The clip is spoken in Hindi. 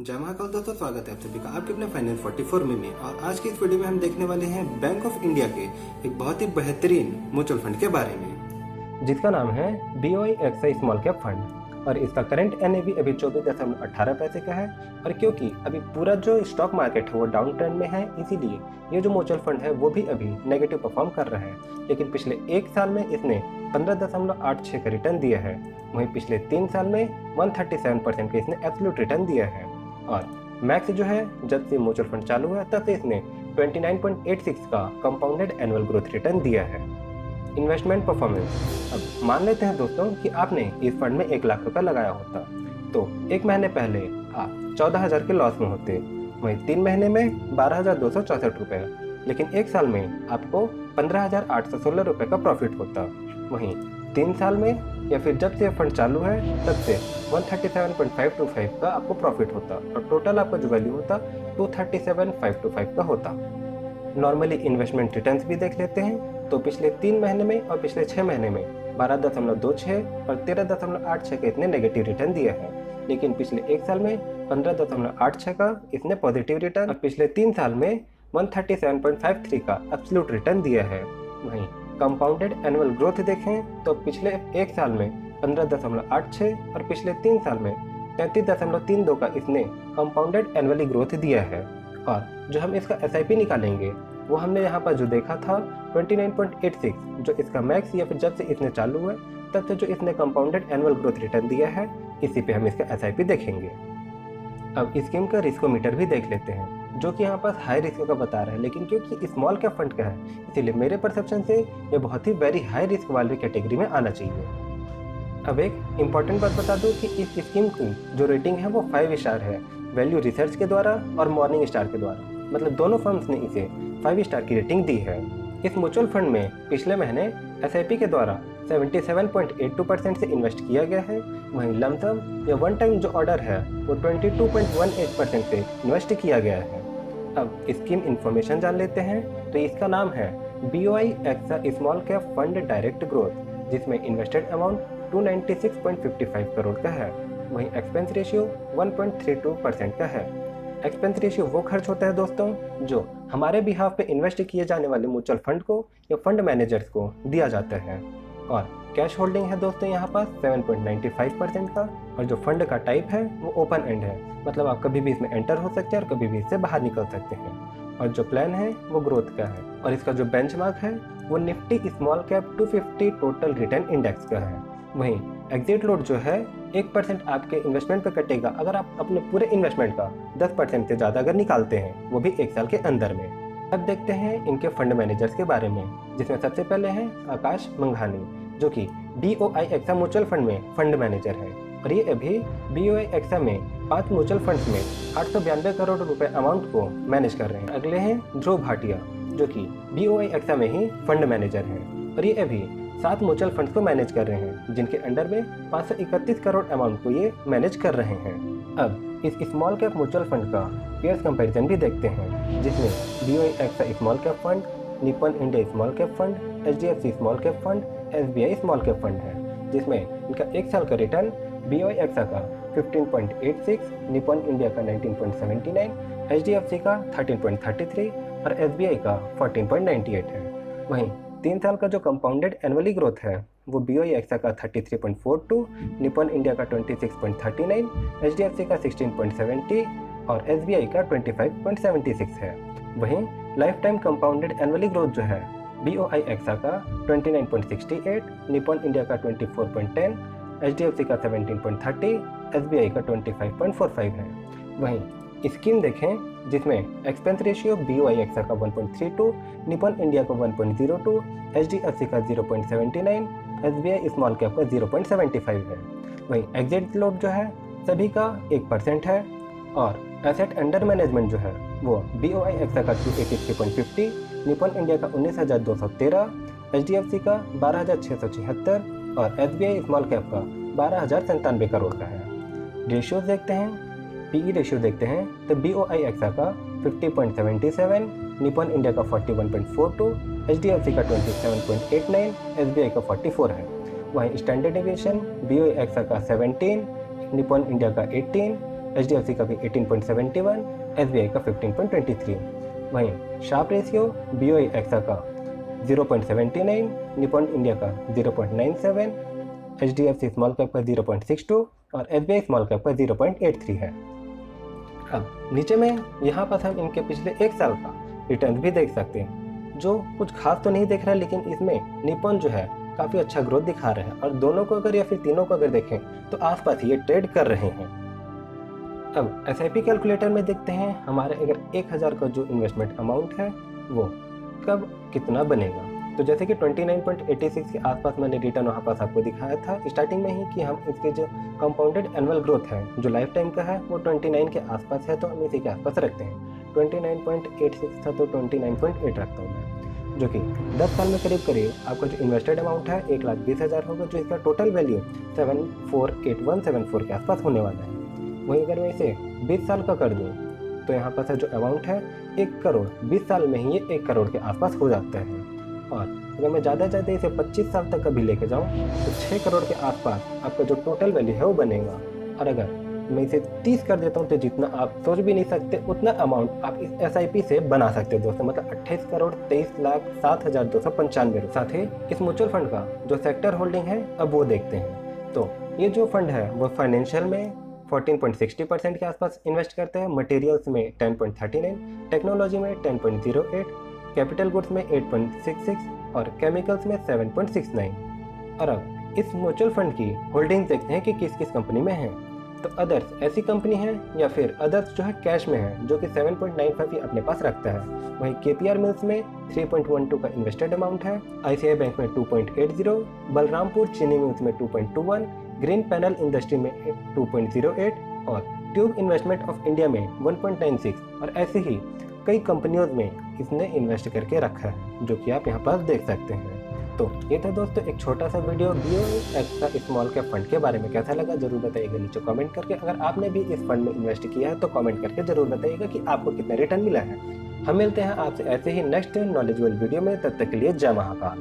जय महाकाल दोस्तों, स्वागत है आप सभी का आपके अपने फाइनेंस 44 में और आज की इस वीडियो में हम देखने वाले हैं बैंक ऑफ इंडिया के एक बहुत ही बेहतरीन म्यूचुअल फंड के बारे में, जिसका नाम है BOI XI small cap fund और इसका करंट NAV अभी 24.18 पैसे का है। और क्योंकि अभी पूरा जो स्टॉक मार्केट है वो डाउन ट्रेंड में है, इसीलिए ये जो म्यूचुअल फंड है वो भी अभी नेगेटिव परफॉर्म कर रहा है। लेकिन पिछले एक साल में इसने 15.86 का रिटर्न दिया है, वहीं पिछले 3 साल में 137% का इसने एब्सोल्यूट रिटर्न दिया है। और मैक्स जो है, जब से म्यूचुअल फंड चालू हुआ तब से इसने 29.86 का कंपाउंडेड एनुअल ग्रोथ रिटर्न दिया है। इन्वेस्टमेंट परफॉर्मेंस, अब मान लेते हैं दोस्तों कि आपने इस फंड में 1 लाख रुपए लगाया होता, तो 1 महीने पहले आप 14,000 के लॉस में होते, वहीं 3 महीने में 12,264 रुपये, लेकिन 1 साल में आपको 15,816 रुपये का प्रॉफिट होता। वहीं 3 साल में या फिर जब से फंड चालू है तब से 137.525 का आपको प्रॉफिट होता और टोटल आपका जो वैल्यू होता 237,525 का होता। नॉर्मली इन्वेस्टमेंट रिटर्न्स भी देख लेते हैं, तो पिछले 3 महीने में और पिछले 6 महीने में 12.26 और 13.86 का इसने नेगेटिव रिटर्न दिया है, लेकिन पिछले 1 साल में 15.86 का इसने पॉजिटिव रिटर्न और पिछले 3 साल में 137.53 का एब्सोल्यूट रिटर्न दिया है। वहीं कंपाउंडेड एनुअल ग्रोथ देखें तो पिछले 1 साल में 15.86 और पिछले 3 साल में 33.32 का इसने कंपाउंडेड एनुअली ग्रोथ दिया है। और जो हम इसका SIP निकालेंगे वो हमने यहाँ पर जो देखा था 29.86, जो इसका मैक्स या फिर जब से इसने चालू हुआ तब से जो इसने कंपाउंडेड एनुअल ग्रोथ रिटर्न दिया है, इसी पे हम इसका SIP देखेंगे। अब स्कीम का रिस्कोमीटर भी देख लेते हैं, जो कि यहाँ पर हाई रिस्क का बता रहा है, लेकिन क्योंकि स्मॉल कैप फंड का है इसीलिए मेरे परसेप्शन से ये बहुत ही वेरी हाई रिस्क वाली कैटेगरी में आना चाहिए। अब एक इम्पॉर्टेंट बात बता दूं कि इस स्कीम की जो रेटिंग है वो 5 स्टार है, वैल्यू रिसर्च के द्वारा और मॉर्निंग स्टार के द्वारा, मतलब दोनों फर्म्स ने इसे 5 स्टार की रेटिंग दी है। इस म्यूचुअल फंड में पिछले महीने SIP के द्वारा 77.82% से इन्वेस्ट किया गया है, वहीं लमसम या वन टाइम जो ऑर्डर है वो 22.18% से इन्वेस्ट किया गया है। अब स्कीम इन्फॉर्मेशन जान लेते हैं, तो इसका नाम है BOI XI small cap fund direct growth, जिसमें इन्वेस्टेड अमाउंट 296.55 करोड़ का है, वहीं एक्सपेंस रेशियो 1.32% का है। एक्सपेंस रेशियो वो खर्च होता है दोस्तों जो हमारे बिहाफ पे इन्वेस्ट किए जाने वाले म्यूचुअल फंड को या फंड मैनेजर्स को दिया जाता है। और कैश होल्डिंग है दोस्तों यहाँ पर 7.95% का, और जो फंड का टाइप है वो ओपन एंड है, मतलब आप कभी भी इसमें एंटर हो सकते हैं और कभी भी इससे बाहर निकल सकते हैं। और जो प्लान है वो ग्रोथ का है, और इसका जो बेंचमार्क है वो Nifty small cap 250 total return index का है। वहीं एग्जिट लोड जो है 1% आपके इन्वेस्टमेंट पर कटेगा अगर आप अपने पूरे इन्वेस्टमेंट का 10% से ज़्यादा अगर निकालते हैं, वो भी 1 साल के अंदर में। अब देखते हैं इनके फंड मैनेजर्स के बारे में, जिसमें सबसे पहले हैं आकाश मंघानी, जो कि BOI XI म्यूचुअल फंड में फंड मैनेजर है, और ये अभी BOI XI में 5 म्यूचुअल फंड्स में 892 करोड़ रुपए अमाउंट को मैनेज कर रहे हैं। अगले हैं ध्रुव भाटिया, जो कि BOI XI में ही फंड मैनेजर हैं, और ये अभी 7 म्यूचुअल फंड्स को मैनेज कर रहे हैं, जिनके अंडर में 531 करोड़ अमाउंट को ये मैनेज कर रहे हैं। अब इस स्मॉल कैप म्यूचुअल फंड का पेयर्स कंपैरिजन भी देखते हैं, जिसमें BOI XI small cap fund, Nippon India small cap fund, HDFC small cap fund, SBI small cap fund है, जिसमें इनका 1 साल का रिटर्न BOI XI का 15.86, निप्पन इंडिया का 19.79, HDFC का 13.33 और SBI का 14.98 है। वहीं 3 साल का जो कंपाउंडेड एनुअली ग्रोथ है वो BOI XI का 33.42, निप्पन इंडिया का 26.39, HDFC का 16.70 और SBI का 25.76 है। वहीं life time compounded annually growth जो है BOI XI का 29.68, निप्पन इंडिया का 24.10, HDFC का 17.30, SBI का 25.45 है। वहीं स्कीम देखें जिसमें एक्सपेंस रेशियो BOI XI का 1.32, निप्पन इंडिया का 1.02, HDFC का 0.79, SBI स्मॉल कैप का 0.75 है। वहीं एग्जिट लोड जो है सभी का 1% है, और एसेट अंडर मैनेजमेंट जो है वो BOI XI का 283.50, निप्पन इंडिया का 19,213, HDFC का 12,676 और SBI स्मॉल कैप का 12,097 करोड़ का है। रेशियोज देखते हैं, PE रेशियो देखते हैं तो BOI XI का 50.77, निप्पन इंडिया का 41.42, HDFC का 27.89, SBI का 44 है। वहीं स्टैंडर्ड डेविएशन BOI XI का 17, निप्पन इंडिया का 18, HDFC का भी 18.71, SBI का 15.23। वहीं शार्प रेशियो BOI एक्सा का 0.79, निपॉन इंडिया का 0.97, HDFC स्मॉल कैप का 0.62 और SBI स्मॉल कैप का 0.83 है। अब नीचे में यहाँ पर हम इनके पिछले एक साल का रिटर्न भी देख सकते हैं, जो कुछ खास तो नहीं दिख रहा, लेकिन इसमें निपॉन जो है काफ़ी अच्छा ग्रोथ दिखा रहे हैं और दोनों को अगर या फिर तीनों को अगर देखें तो आसपास ये ट्रेड कर रहे हैं। अब SIP कैलकुलेटर में देखते हैं हमारे अगर 1000 का जो इन्वेस्टमेंट अमाउंट है वो कब कितना बनेगा। तो जैसे कि 29.86 के आसपास मैंने रिटर्न वहाँ पास आपको दिखाया था स्टार्टिंग में ही कि हम इसके जो कंपाउंडेड एनुअल ग्रोथ है जो लाइफ टाइम का है वो 29 के आसपास है, तो हम इसी के आसपास रखते हैं। 29.86 था तो 29.8 रखता हूँ मैं, जो कि 10 साल में करीब आपका जो इन्वेस्टेड अमाउंट है 1,20,000 होगा, जो इसका टोटल वैल्यू 748174 के आसपास होने वाला है। वहीं अगर मैं इसे 20 साल का कर दूँ तो यहाँ पर जो अमाउंट है 1 करोड़ 20 साल में ही ये 1 करोड़ के आसपास हो जाता है। और अगर मैं ज़्यादा इसे 25 साल तक कभी लेके जाऊँ तो 6 करोड़ के आसपास आपका जो टोटल वैल्यू है वो बनेगा। और अगर मैं इसे 30 कर देता हूँ तो जितना आप सोच भी नहीं सकते उतना अमाउंट आप इस SIP से बना सकते हो दोस्तों, मतलब 28,23,07,295। साथ ही इस म्यूचुअल फंड का जो सेक्टर होल्डिंग है अब वो देखते हैं। तो ये जो फंड है वो फाइनेंशियल में 14.60% के आसपास इन्वेस्ट करते हैं, मटेरियल्स में 10.39, टेक्नोलॉजी में 10.08, कैपिटल गुड्स में 8.66 और केमिकल्स में 7.69। और अब इस म्यूचुअल फंड की होल्डिंग देखते हैं कि किस किस कंपनी में है। तो अदर्स ऐसी कंपनी है या फिर अदर्स जो है कैश में है, जो कि 7.95 ही अपने पास रखता है। वहीं KPR मिल्स में 3.12 का इन्वेस्टेड अमाउंट है, ICICI बैंक में 2.80, बलरामपुर चीनी मिल्स में 2.21, ग्रीन पैनल इंडस्ट्री में 2.08 और ट्यूब इन्वेस्टमेंट ऑफ इंडिया में 1.96 और ऐसे ही कई कंपनियों में इसने इन्वेस्ट करके रखा है, जो कि आप यहाँ पर देख सकते हैं। तो ये था दोस्तों एक छोटा सा video BOI AXA small cap fund के बारे में। कैसा लगा जरूर बताइएगा नीचे कमेंट करके। अगर आपने भी इस फंड में इन्वेस्ट किया है तो कमेंट करके जरूर बताइएगा कि आपको कितना रिटर्न मिला है। हम मिलते हैं आपसे ऐसे ही नेक्स्ट नॉलेजेबल वीडियो में, तब तक के लिए जय महाकाल।